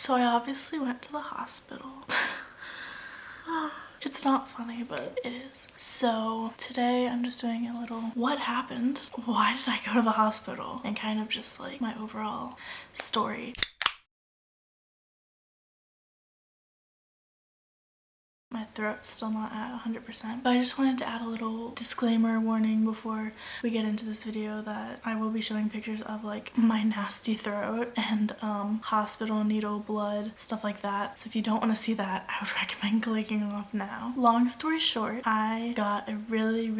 So I obviously went to the hospital. It's not funny, but it is. So today I'm just doing a little what happened, why did I go to the hospital, and kind of just like my overall story. My throat's still not at 100%, but I just wanted to add a little disclaimer warning before we get into this video that I will be showing pictures of like my nasty throat and hospital needle, blood, stuff like that. So if you don't want to see that, I would recommend clicking off now. Long story short, I got a really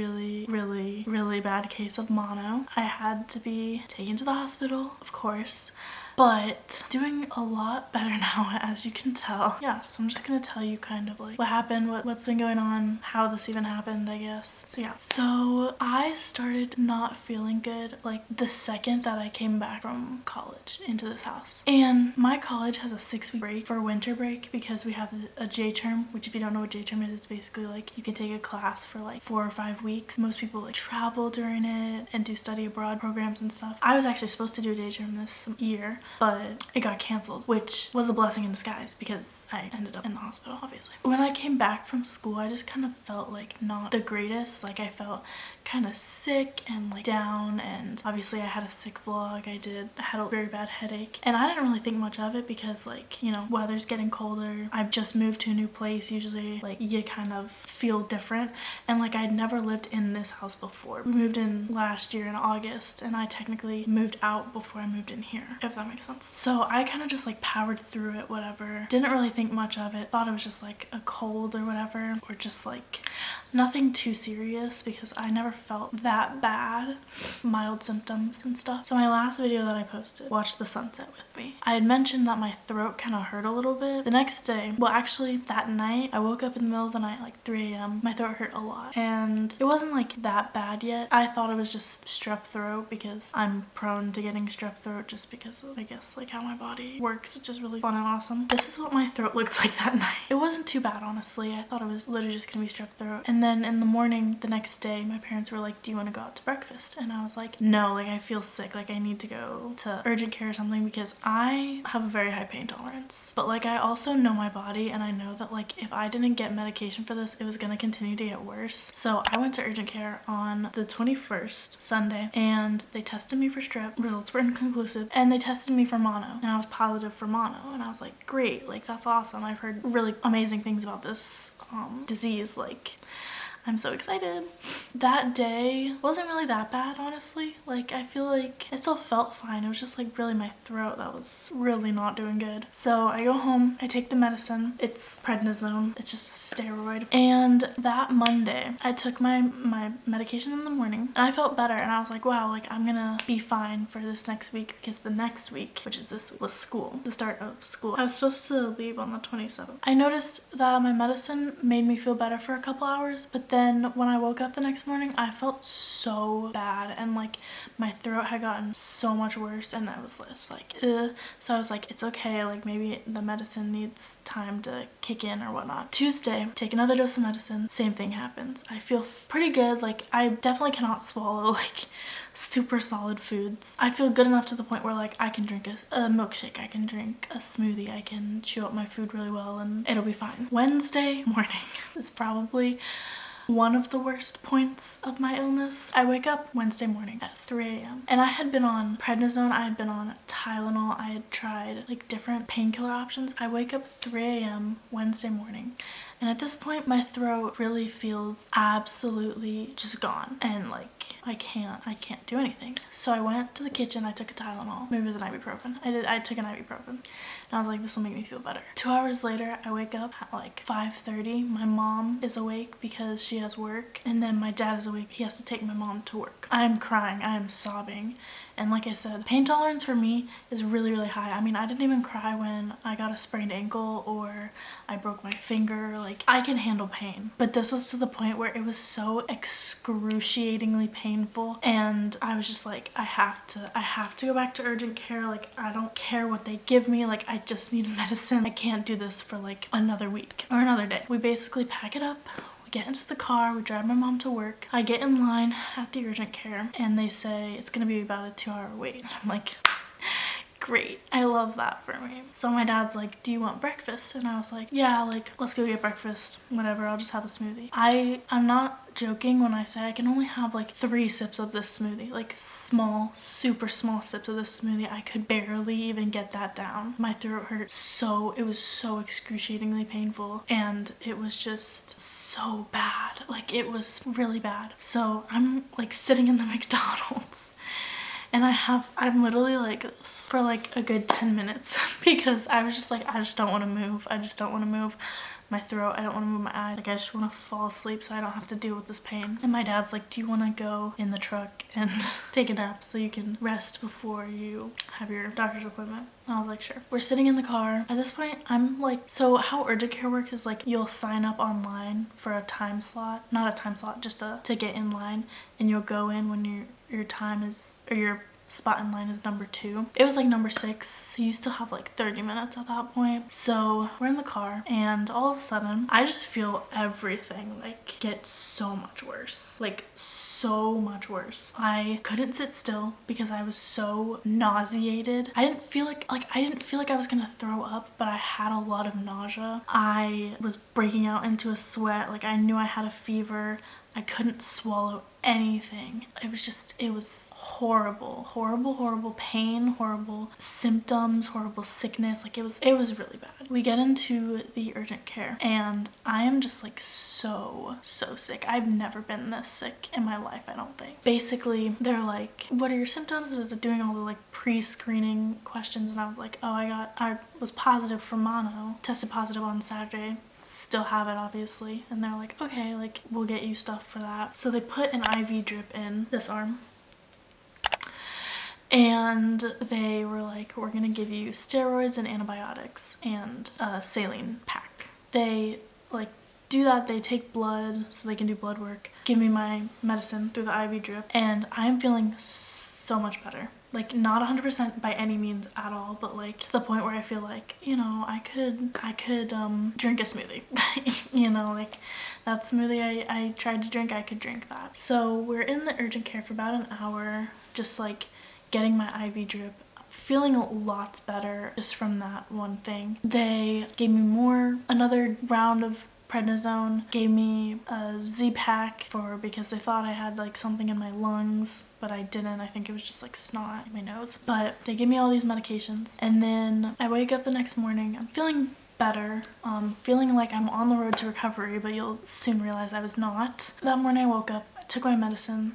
bad case of mono. I had to be taken to the hospital, of course, but doing a lot better now, as you can tell. Yeah, so I'm just gonna tell you kind of like what happened, what's been going on, how this even happened, I guess. So yeah, so I started not feeling good like the second that I came back from college into this house. And my college has a 6-week break for winter break because we have a J term, which if you don't know what J term is, it's basically like you can take a class for like 4 or 5 weeks. Most people like travel during it and do study abroad programs and stuff. I was actually supposed to do a J term this year, but it got canceled, which was a blessing in disguise because I ended up in the hospital, obviously. When I came back from school, I just kind of felt like not the greatest. Like I felt kind of sick and like down, and obviously I had a sick vlog. I had a very bad headache, and I didn't really think much of it because like, you know, weather's getting colder. I've just moved to a new place. Usually like you kind of feel different, and like I'd never lived in this house before. We moved in last year in August, and I technically moved out before I moved in here, if that makes sense. So I kind of just like powered through it, whatever. Didn't really think much of it. Thought it was just like a cold or whatever, or just like nothing too serious because I never felt that bad. Mild symptoms and stuff. So my last video that I posted, Watch the Sunset with Me, I had mentioned that my throat kind of hurt a little bit. The next day, well actually that night, I woke up in the middle of the night like 3 a.m. My throat hurt a lot, and it wasn't like that bad yet. I thought it was just strep throat because I'm prone to getting strep throat just because of, I guess, like how my body works, which is really fun and awesome. This is what my throat looks like that night. It wasn't too bad, honestly. I thought it was literally just gonna be strep throat. And then in the morning the next day, my parents were like, do you want to go out to breakfast? And I was like, no, like I feel sick, like I need to go to urgent care or something because I have a very high pain tolerance. But like I also know my body, and I know that like if I didn't get medication for this, it was gonna continue to get worse. So I went to urgent care on the 21st, Sunday, and they tested me for strep. Results were inconclusive, and they tested me for mono, and I was positive for mono, and I was like, great, like that's awesome. I've heard really amazing things about this disease. Like I'm so excited. That day wasn't really that bad, honestly. Like I feel like I still felt fine. It was just like really my throat that was really not doing good. So I go home, I take the medicine. It's prednisone. It's just a steroid. And that Monday, I took my medication in the morning, and I felt better, and I was like, wow, like I'm gonna be fine for this next week, because the next week, which is this week, was school, the start of school. I was supposed to leave on the 27th. I noticed that my medicine made me feel better for a couple hours, but then when I woke up the next morning, I felt so bad, and like my throat had gotten so much worse, and I was just like, ugh. So I was like, it's okay, like maybe the medicine needs time to kick in or whatnot. Tuesday, take another dose of medicine, same thing happens. I feel pretty good. Like I definitely cannot swallow like super solid foods. I feel good enough to the point where like I can drink a milkshake, I can drink a smoothie, I can chew up my food really well, and it'll be fine. Wednesday morning is probably one of the worst points of my illness. I wake up Wednesday morning at 3 a.m. and I had been on prednisone, I had been on Tylenol, I had tried like different painkiller options. I wake up 3 a.m. Wednesday morning, and at this point my throat really feels absolutely just gone, and like I can't do anything. So I went to the kitchen, I took a Tylenol, maybe it was an ibuprofen. I took an ibuprofen, and I was like, this will make me feel better. 2 hours later, I wake up at like 5:30. My mom is awake because she has work, and then my dad is awake. He has to take my mom to work. I'm crying, I am sobbing. And like I said, pain tolerance for me is really high. I mean, I didn't even cry when I got a sprained ankle or I broke my finger. Like I can handle pain, but this was to the point where it was so excruciatingly painful, and I was just like, I have to go back to urgent care. Like I don't care what they give me, like I just need medicine. I can't do this for like another week or another day. We basically pack it up, get into the car, we drive my mom to work. I get in line at the urgent care, and they say it's gonna be about a 2-hour wait. I'm like, Great. I love that for me. So my dad's like, do you want breakfast? And I was like, yeah, like, let's go get breakfast. Whatever, I'll just have a smoothie. I'm not joking when I say I can only have like 3 sips of this smoothie. Like small, super small sips of this smoothie. I could barely even get that down. My throat hurt so, it was so excruciatingly painful. And it was just so bad. Like it was really bad. So I'm like sitting in the McDonald's. And I'm literally like this for like a good 10 minutes because I was just like, I just don't want to move. I just don't want to move my throat. I don't want to move my eyes. Like I just want to fall asleep so I don't have to deal with this pain. And my dad's like, do you want to go in the truck and take a nap so you can rest before you have your doctor's appointment? And I was like, sure. We're sitting in the car. At this point, I'm like, so how urgent care works is like you'll sign up online for a time slot, not a time slot, just to get in line, and you'll go in when your time is, or your spot in line is number 2. It was like number 6, so you still have like 30 minutes at that point. So we're in the car and all of a sudden I just feel everything like get so much worse, like so much worse. I couldn't sit still because I was so nauseated. I didn't feel like I was gonna throw up, but I had a lot of nausea. I was breaking out into a sweat. Like I knew I had a fever. I couldn't swallow anything. It was horrible pain, horrible symptoms, horrible sickness. Like it was really bad. We get into the urgent care and I am just like so sick. I've never been this sick in my life, I don't think. Basically, they're like, what are your symptoms? They're doing all the like pre-screening questions and I was like, oh, I was positive for mono, tested positive on Saturday. Still have it obviously, and they're like, okay, like we'll get you stuff for that. So they put an IV drip in this arm and they were like, we're gonna give you steroids and antibiotics and a saline pack. They like do that, they take blood so they can do blood work, give me my medicine through the IV drip, and I'm feeling so much better. Like not 100% by any means at all, but like to the point where I feel like, you know, I could drink a smoothie. You know, like that smoothie I tried to drink, I could drink that. So we're in the urgent care for about an hour, just like getting my IV drip, feeling a lot better just from that one thing. They gave me another round of prednisone, gave me a Z-Pack because they thought I had like something in my lungs, but I didn't. I think it was just like snot in my nose. But they gave me all these medications and then I wake up the next morning. I'm feeling better, feeling like I'm on the road to recovery, but you'll soon realize I was not. That morning I woke up, I took my medicine.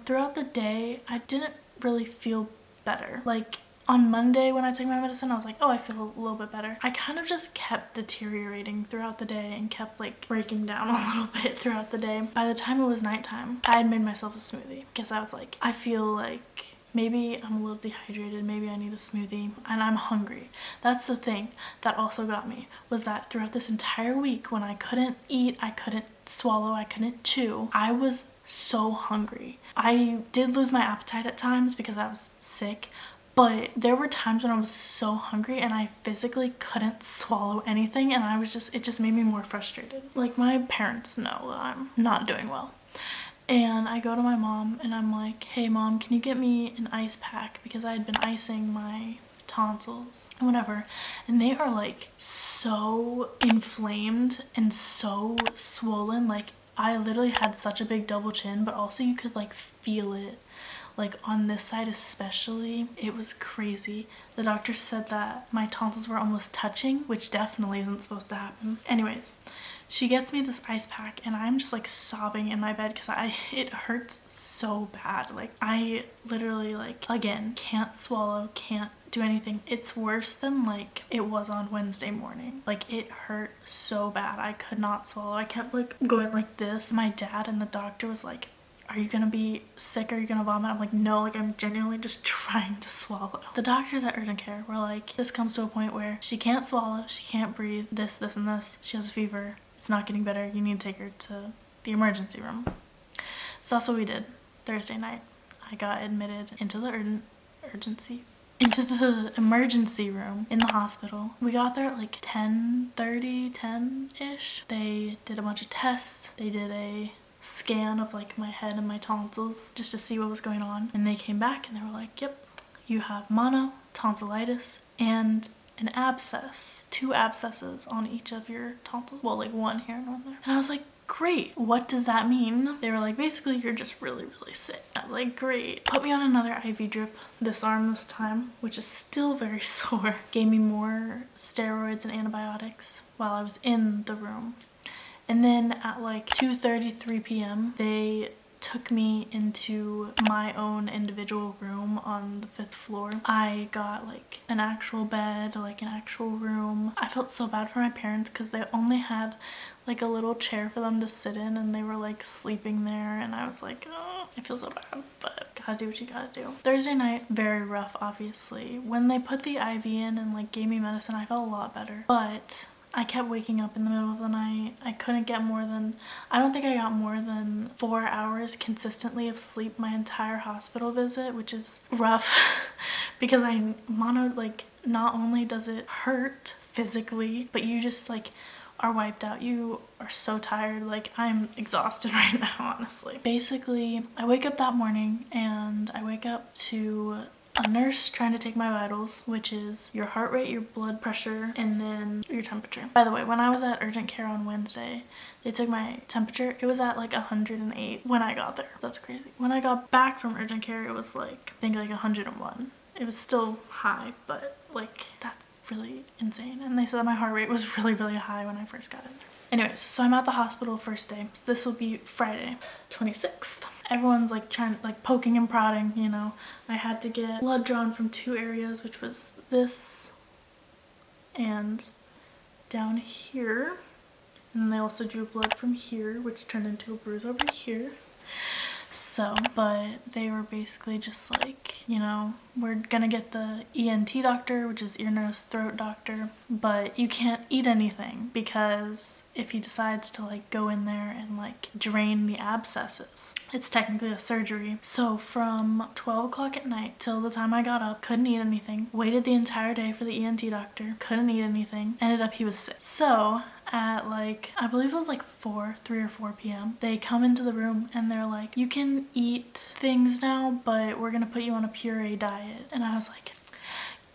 Throughout the day, I didn't really feel better. Like on Monday when I took my medicine, I was like, oh, I feel a little bit better. I kind of just kept deteriorating throughout the day and kept like breaking down a little bit throughout the day. By the time it was nighttime, I had made myself a smoothie because I was like, I feel like maybe I'm a little dehydrated, maybe I need a smoothie, and I'm hungry. That's the thing that also got me, was that throughout this entire week when I couldn't eat, I couldn't swallow, I couldn't chew, I was so hungry. I did lose my appetite at times because I was sick, but there were times when I was so hungry and I physically couldn't swallow anything, and it just made me more frustrated. Like my parents know that I'm not doing well. And I go to my mom and I'm like, hey mom, can you get me an ice pack? Because I had been icing my tonsils and whatever. And they are like so inflamed and so swollen. Like I literally had such a big double chin, but also you could like feel it. Like on this side especially, it was crazy. The doctor said that my tonsils were almost touching, which definitely isn't supposed to happen. Anyways, she gets me this ice pack and I'm just like sobbing in my bed because it hurts so bad. Like I literally like, again, can't swallow, can't do anything. It's worse than like it was on Wednesday morning. Like it hurt so bad. I could not swallow. I kept like going like this. My dad and the doctor was like, are you gonna be sick? Are you gonna vomit? I'm like, no, like I'm genuinely just trying to swallow. The doctors at urgent care were like, this comes to a point where she can't swallow, she can't breathe, this and this. She has a fever. It's not getting better. You need to take her to the emergency room. So that's what we did. Thursday night, I got admitted into the emergency room in the hospital. We got there at like 10:30, 10-ish. They did a bunch of tests. They did a scan of like my head and my tonsils just to see what was going on, and they came back and they were like, yep, you have mono, tonsillitis, and an abscess, 2 abscesses on each of your tonsils. Well, like one here and one there. And I was like, great, what does that mean? They were like, basically you're just really, really sick. I was like, great. Put me on another IV drip, this arm this time, which is still very sore. Gave me more steroids and antibiotics while I was in the room. And then at like 2:33 p.m. they took me into my own individual room on the 5th floor. I got like an actual bed, like an actual room. I felt so bad for my parents because they only had like a little chair for them to sit in and they were like sleeping there, and I was like, oh, I feel so bad, but gotta do what you gotta do. Thursday night, very rough obviously. When they put the IV in and like gave me medicine, I felt a lot better, but I kept waking up in the middle of the night. I couldn't get more than, I don't think I got more than 4 hours consistently of sleep my entire hospital visit, which is rough because like not only does it hurt physically, but you just like are wiped out. You are so tired. Like I'm exhausted right now, honestly. Basically, I wake up that morning and I wake up to a nurse trying to take my vitals, which is your heart rate, your blood pressure, and then your temperature. By the way, when I was at urgent care on Wednesday, they took my temperature. It was at like 108 when I got there. That's crazy. When I got back from urgent care, it was like, I think like 101. It was still high, but like that's really insane. And they said that my heart rate was really, really high when I first got in there. Anyways, so I'm at the hospital first day. So this will be Friday, 26th. Everyone's like poking and prodding, you know. I had to get blood drawn from 2 areas, which was this and down here. And then they also drew blood from here, which turned into a bruise over here. So, but they were basically just like, you know, we're gonna get the ENT doctor, which is ear, nose, throat doctor, but you can't eat anything because if he decides to like go in there and like drain the abscesses, it's technically a surgery. So from 12 o'clock at night till the time I got up, couldn't eat anything, waited the entire day for the ENT doctor, couldn't eat anything, ended up he was sick. So at like, I believe it was like 3 or 4 p.m. they come into the room and they're like, you can eat things now, but we're gonna put you on a puree diet. And I was like,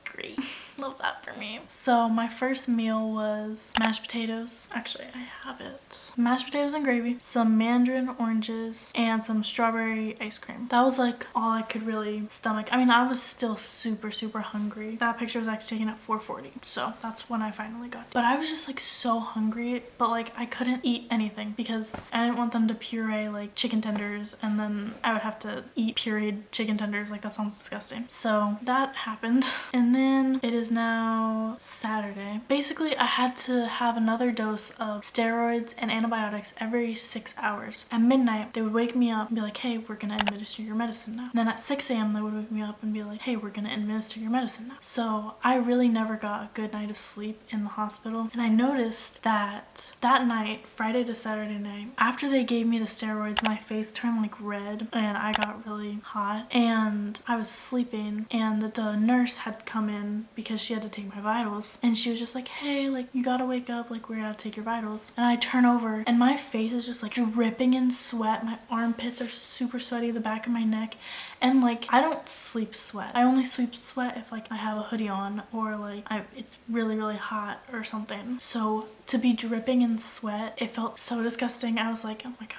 great, love that for me. So my first meal was mashed potatoes. Actually, I have it. Mashed potatoes and gravy, some mandarin oranges, and some strawberry ice cream. That was like all I could really stomach. I mean, I was still super, super hungry. That picture was actually taken at 4:40, so that's when I finally got it. But I was just like so hungry, but like I couldn't eat anything because I didn't want them to puree like chicken tenders and then I would have to eat pureed chicken tenders. Like that sounds disgusting. So that happened. And then it is now Saturday. Basically, I had to have another dose of steroids and antibiotics every 6 hours. At midnight, they would wake me up and be like, hey, we're gonna administer your medicine now. And then at 6 a.m. they would wake me up and be like, hey, we're gonna administer your medicine now. So I really never got a good night of sleep in the hospital. And I noticed that that night, Friday to Saturday night, after they gave me the steroids, my face turned like red and I got really hot. And I was sleeping and the nurse had come in because she had to take my vitals, and she was just like, hey, like you gotta wake up, like we're gonna take your vitals. And I turn over and my face is just like dripping in sweat. My armpits are super sweaty, the back of my neck, and like I don't sleep sweat. I only sleep sweat if like I have a hoodie on or like it's really, really hot or something. So to be dripping in sweat, it felt so disgusting. I was like, oh my god.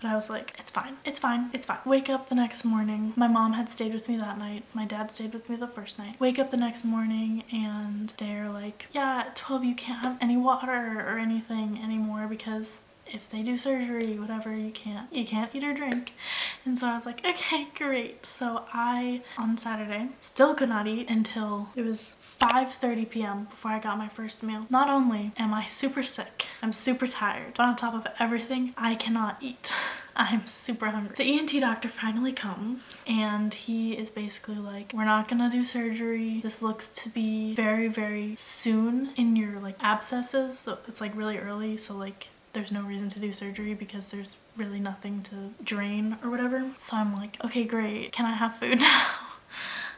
But I was like, it's fine, it's fine, it's fine. Wake up the next morning. My mom had stayed with me that night. My dad stayed with me the first night. Wake up the next morning and they're like, yeah, at 12 you can't have any water or anything anymore because if they do surgery, whatever, you can't eat or drink. And so I was like, okay, great. So I, on Saturday, still could not eat until it was 5:30 p.m. before I got my first meal. Not only am I super sick, I'm super tired, but on top of everything, I cannot eat. I'm super hungry. The ENT doctor finally comes and he is basically like, we're not gonna do surgery. This looks to be very, very soon in your like abscesses. So it's like really early. So like there's no reason to do surgery because there's really nothing to drain or whatever. So I'm like, okay, great. Can I have food now?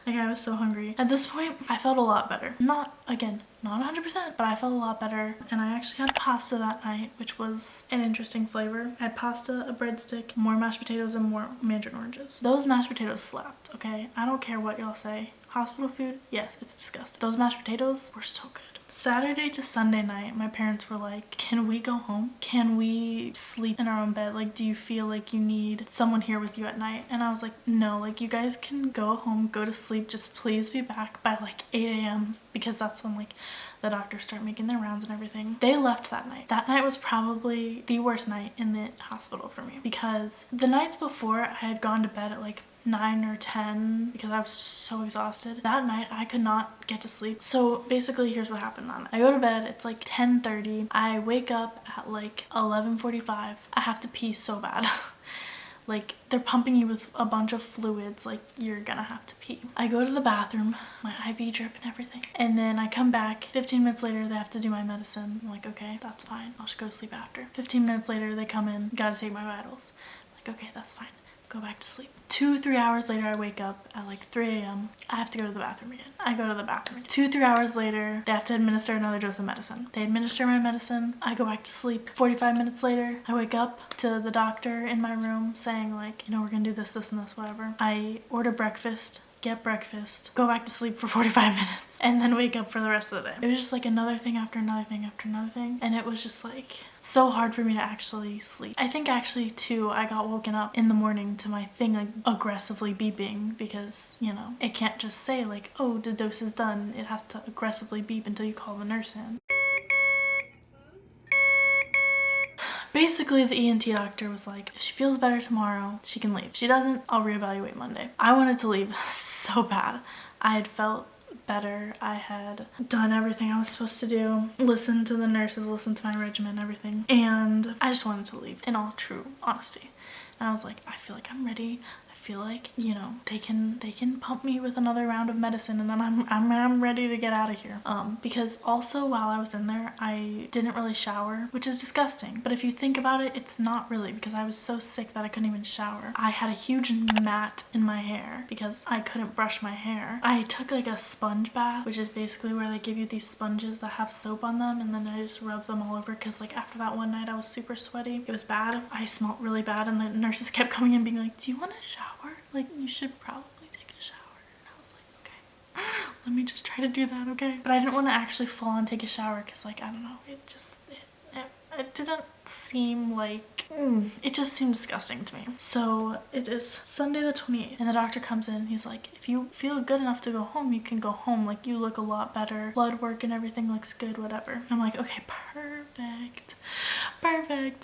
Like I was so hungry. At this point, I felt a lot better. Not 100%, but I felt a lot better. And I actually had pasta that night, which was an interesting flavor. I had pasta, a breadstick, more mashed potatoes, and more mandarin oranges. Those mashed potatoes slapped, okay? I don't care what y'all say. Hospital food, yes, it's disgusting. Those mashed potatoes were so good. Saturday to Sunday night, my parents were like, can we go home? Can we sleep in our own bed? Like, do you feel like you need someone here with you at night? And I was like, no, like you guys can go home, go to sleep, just please be back by like 8 a.m. because that's when like the doctors start making their rounds and everything. They left that night. That night was probably the worst night in the hospital for me because the nights before I had gone to bed at like 9 or 10 because I was just so exhausted. That night I could not get to sleep. So basically here's what happened that night. I go to bed, it's like 10:30. I wake up at like 11:45. I have to pee so bad. Like they're pumping you with a bunch of fluids, like you're gonna have to pee. I go to the bathroom, my IV drip and everything. And then I come back, 15 minutes later they have to do my medicine. I'm like, okay, that's fine. I'll just go to sleep after. 15 minutes later they come in, gotta take my vitals. I'm like, okay, that's fine. Go back to sleep. 2-3 hours later I wake up at like 3 a.m. I have to go to the bathroom again. I go to the bathroom again. 2-3 hours later they have to administer another dose of medicine. They administer my medicine. I go back to sleep. 45 minutes later I wake up to the doctor in my room saying like, you know, we're gonna do this, this, and this, whatever. I order breakfast, get breakfast, go back to sleep for 45 minutes, and then wake up for the rest of the day. It was just like another thing after another thing after another thing, and it was just like so hard for me to actually sleep. I think actually too I got woken up in the morning to my thing like aggressively beeping because, you know, it can't just say like, oh, the dose is done. It has to aggressively beep until you call the nurse in. Basically, the ENT doctor was like, if she feels better tomorrow, she can leave. If she doesn't, I'll reevaluate Monday. I wanted to leave so bad. I had felt better. I had done everything I was supposed to do, listened to the nurses, listened to my regimen, everything. And I just wanted to leave in all true honesty. And I was like, I feel like I'm ready. I feel like, you know, they can pump me with another round of medicine and then I'm ready to get out of here. Because also while I was in there, I didn't really shower, which is disgusting. But if you think about it, it's not really because I was so sick that I couldn't even shower. I had a huge mat in my hair because I couldn't brush my hair. I took like a sponge bath, which is basically where they give you these sponges that have soap on them and then I just rub them all over because like after that one night I was super sweaty. It was bad. I smelled really bad and the nurses kept coming in being like, do you want to shower? Like, you should probably take a shower. And I was like, okay, let me just try to do that, okay? But I didn't want to actually full on take a shower because, like, I don't know, it didn't seem like, it just seemed disgusting to me. So it is Sunday the 28th and the doctor comes in. He's like, if you feel good enough to go home, you can go home. Like, you look a lot better. Blood work and everything looks good, whatever. I'm like, okay, perfect.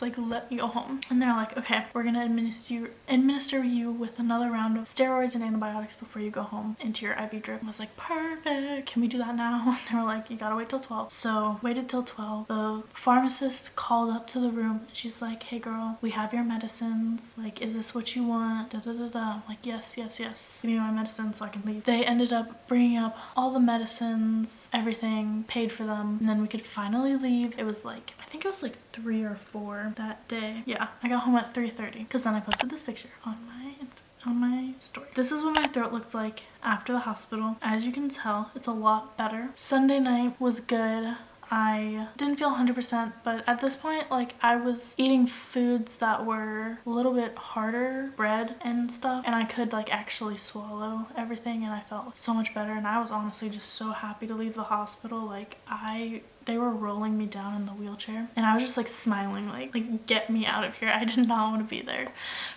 Like, let me go home. And they're like, okay, we're gonna administer you with another round of steroids and antibiotics before you go home into your IV drip. I was like, perfect. Can we do that now? And they were like, you gotta wait till 12. So waited till 12. The pharmacist called up to the room. She's like, hey girl, we have your medicines. Like, is this what you want? Da da da da. I'm like, yes. Give me my medicine so I can leave. They ended up bringing up all the medicines, everything, paid for them, and then we could finally leave. It was like, I think it was like 3 or 4 that day. Yeah, I got home at 3:30 because then I posted this picture on my story. This is what my throat looked like after the hospital. As you can tell, it's a lot better. Sunday night was good. I didn't feel 100%, but at this point, like, I was eating foods that were a little bit harder, bread and stuff, and I could like actually swallow everything and I felt so much better. And I was honestly just so happy to leave the hospital. Like, they were rolling me down in the wheelchair and I was just like smiling, like get me out of here. I did not want to be there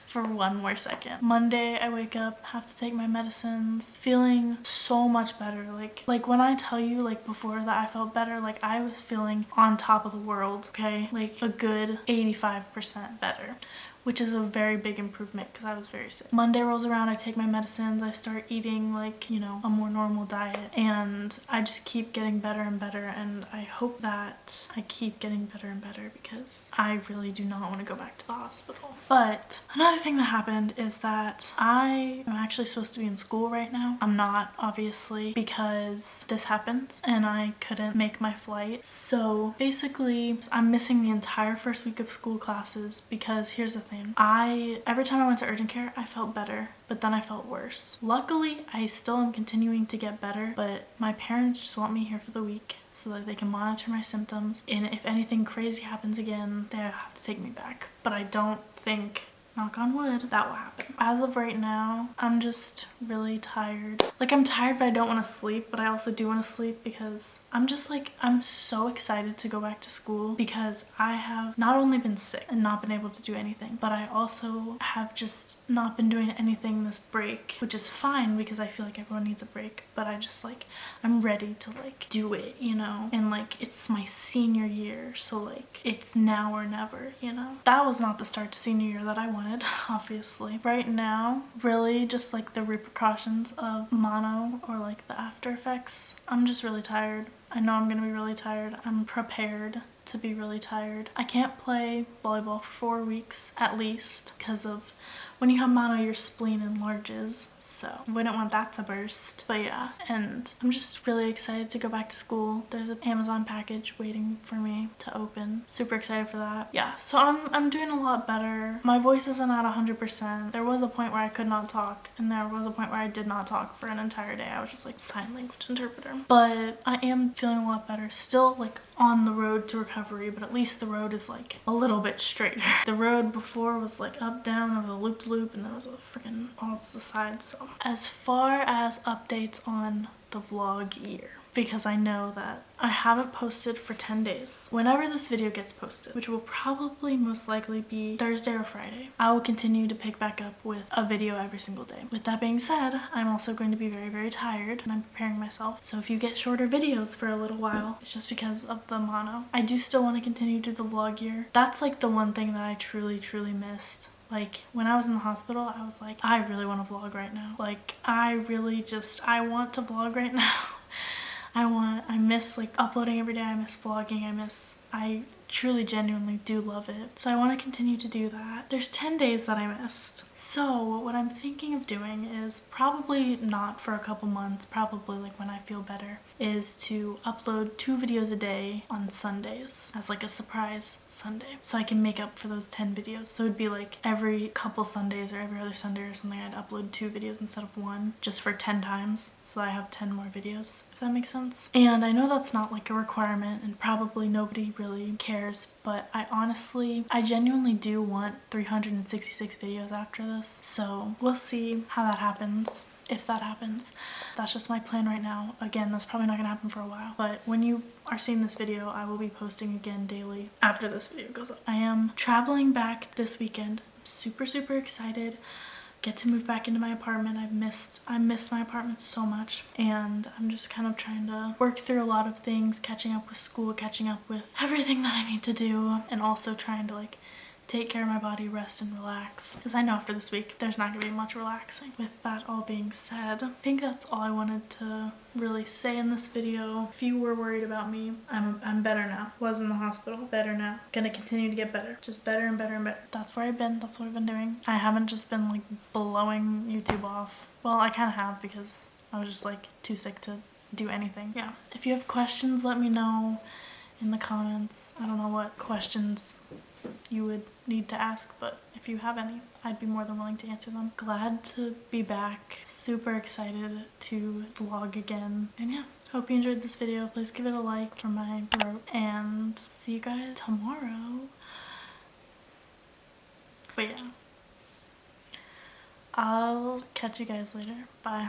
for one more second. Monday I wake up, have to take my medicines, feeling so much better. Like when I tell you, like, before that I felt better, like I was feeling on top of the world, okay? Like a good 85% better, which is a very big improvement because I was very sick. Monday rolls around, I take my medicines, I start eating like, you know, a more normal diet, and I just keep getting better and better, and I hope that I keep getting better and better because I really do not want to go back to the hospital. But another thing that happened is that I am actually supposed to be in school right now. I'm not, obviously, because this happened and I couldn't make my flight. So basically I'm missing the entire first week of school classes because here's the thing. insane. Every time I went to urgent care, I felt better, but then I felt worse. Luckily, I still am continuing to get better, but my parents just want me here for the week so that they can monitor my symptoms, and if anything crazy happens again, they'll have to take me back. But I don't think, knock on wood, that will happen. As of right now, I'm just really tired. Like, I'm tired, but I don't want to sleep, but I also do want to sleep because I'm just like, I'm so excited to go back to school because I have not only been sick and not been able to do anything, but I also have just not been doing anything this break, which is fine because I feel like everyone needs a break, but I just like, I'm ready to like do it, you know? And like, it's my senior year, so like, it's now or never, you know? That was not the start to senior year that I wanted, obviously. Right now, really just like the repercussions of mono or like the after effects. I'm just really tired. I know I'm gonna be really tired. I'm prepared to be really tired. I can't play volleyball for 4 weeks at least because of when you have mono, your spleen enlarges, so we wouldn't want that to burst. But yeah, and I'm just really excited to go back to school. There's an Amazon package waiting for me to open. Super excited for that. Yeah, so I'm doing a lot better. My voice isn't at 100%. There was a point where I could not talk, and there was a point where I did not talk for an entire day. I was just like sign language interpreter. But I am feeling a lot better. Still like on the road to recovery, but at least the road is like a little bit straighter. The road before was like up, down, there was a loop, and there was a freaking all to the sides. So as far as updates on the vlog year, because I know that I haven't posted for 10 days. Whenever this video gets posted, which will probably most likely be Thursday or Friday, I will continue to pick back up with a video every single day. With that being said, I'm also going to be very, very tired and I'm preparing myself. So if you get shorter videos for a little while, it's just because of the mono. I do still want to continue to do the vlog year. That's like the one thing that I truly, truly missed. Like, when I was in the hospital, I was like, I really want to vlog right now. Like, I want to vlog right now. I miss like uploading every day. I miss vlogging. I truly genuinely do love it. So I want to continue to do that. There's 10 days that I missed. So what I'm thinking of doing is probably not for a couple months, probably like when I feel better, is to upload 2 videos a day on Sundays as like a surprise Sunday. So I can make up for those 10 videos. So it'd be like every couple Sundays or every other Sunday or something, I'd upload 2 videos instead of 1 just for 10 times. So I have 10 more videos, if that makes sense. And I know that's not like a requirement and probably nobody really cares, but I genuinely do want 366 videos after this. So we'll see how that happens. If that happens, that's just my plan right now. Again, that's probably not gonna happen for a while, but when you are seeing this video, I will be posting again daily after this video goes up. I am traveling back this weekend. I'm super, super excited. Get to move back into my apartment. I missed my apartment so much, and I'm just kind of trying to work through a lot of things, catching up with school, catching up with everything that I need to do, and also trying to like take care of my body, rest and relax, because I know after this week there's not gonna be much relaxing. With that all being said, I think that's all I wanted to really say in this video. If you were worried about me, I'm better now. Was in the hospital, better now. Gonna continue to get better, just better and better and better. That's where I've been, that's what I've been doing. I haven't just been like blowing YouTube off. Well, I kind of have because I was just like too sick to do anything. Yeah, if you have questions, let me know in the comments. I don't know what questions you would need to ask, but if you have any, I'd be more than willing to answer them. Glad to be back. Super excited to vlog again. And yeah, hope you enjoyed this video. Please give it a like for my throat, and see you guys tomorrow. But yeah, I'll catch you guys later. Bye.